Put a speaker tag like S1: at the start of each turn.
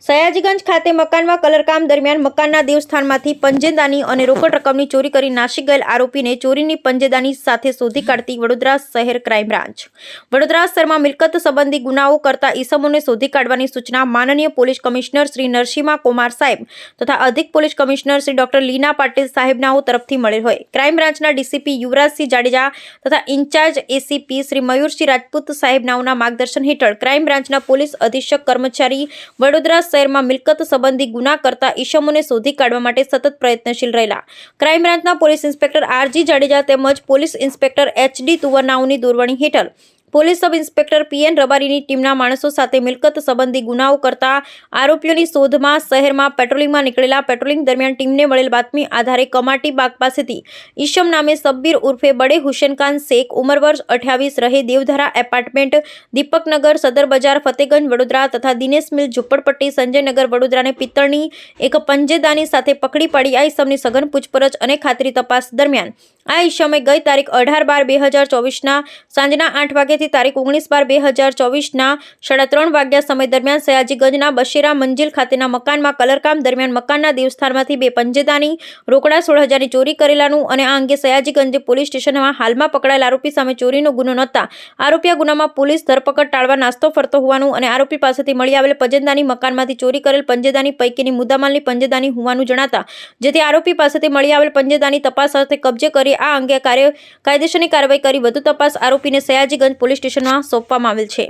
S1: સયાજીગંજ ખાતે મકાનમાં કલરકામ દરમિયાન મકાનના દેવસ્થાનમાંથી પંજેદાની અને રોકડ રકમની ચોરી કરી નાસી ગયેલ આરોપીને ચોરીની પંજેદાની સાથે શોધી કાઢતી વડોદરા શહેર ક્રાઇમ બ્રાન્ચ। વડોદરા શહેરમાં મિલકત સંબંધી ગુનાઓ કરતા ઈસમોને શોધી કાઢવાની સૂચના માનનીય પોલીસ કમિશનર શ્રી નરસિંહા કુમાર સાહેબ તથા અધિક પોલીસ કમિશનર શ્રી ડોક્ટર લીના પાટીલ સાહેબનાઓ તરફથી મળેલ હોય। ક્રાઇમ બ્રાન્ચના ડીસીપી યુવરાજસિંહ જાડેજા તથા ઇન્ચાર્જ એસીપી શ્રી મયુરસિંહ રાજપૂત સાહેબનાઓના માર્ગદર્શન હેઠળ ક્રાઇમ બ્રાન્ચના પોલીસ અધિક્ષક કર્મચારી વડોદરા શહેરમાં મિલકત સંબંધી ગુના કરતા ઈસમોને શોધી કાઢવા માટે સતત પ્રયત્નશીલ રહેલા ક્રાઇમ બ્રાન્ચના પોલીસ ઇન્સ્પેક્ટર આરજી જાડેજા તેમજ પોલીસ ઇન્સ્પેક્ટર એચડી તુવરનાઓની દોરવણી હેઠળ પોલીસ સબ ઇન્સ્પેક્ટર પીએન રબારીની ટીમના માણસો સાથે મિલકત સંબંધી ગુનાઓ કરતા આરોપીઓની શોધમાં શહેરમાં પેટ્રોલિંગમાં નીકળેલા। પેટ્રોલિંગ દરમિયાન ટીમને મળેલ બાતમી આધારે કમાટી બાગ પાસેથી ઈશમ નામે સબ્બીર ઉર્ફે બડે હુસેનખાન શેખ ઉંમર વર્ષ 28 રહે દેવધારા એપાર્ટમેન્ટ દીપકનગર સદર બજાર ફતેગંજ વડોદરા તથા દિનેશ મિલ ઝુંપડપટ્ટી સંજયનગર વડોદરાને પિત્તળની એક પંજેદાની સાથે પકડી પાડી આ ઈસમની સઘન પૂછપરછ અને ખાતરી તપાસ દરમિયાન આ ઈસમે ગઈ તારીખ 18/12/2024 સાંજના 8 વાગ્યાથી તારીખ 19/12/2024 3:30 વાગ્યા સમય દરમિયાન સયાજીગંજના બશેરા મંજિલ ખાતેના મકાનમાં કલરકામ દરમિયાન મકાનના દેવસ્થાનમાંથી 2 પંજેદાની રોકડા 16,000ની ચોરી કરેલાનું અને આ અંગે સયાજીગંજ પોલીસ સ્ટેશનમાં હાલમાં પકડાયેલ આરોપી સામે ચોરીનો ગુનો નોંધતા આરોપીયા ગુનામાં પોલીસ ધરપકડ ટાળવા નાસ્તો ફરતો હોવાનું અને આરોપી પાસેથી મળી આવેલ પંજેદાની મકાનમાંથી ચોરી કરેલ પંજેદાની પૈકીની મુદ્દામાલની પંજેદાની હોવાનું જણાતા જેથી આરોપી પાસેથી મળી આવેલ પંજેદાની તપાસ અર્થે કબજે કરી આ અંગે કાયદેસરની કાર્યવાહી કરી વધુ તપાસ આરોપીને સયાજીગંજ પોલીસ સ્ટેશનમાં સોંપવામાં આવેલ છે।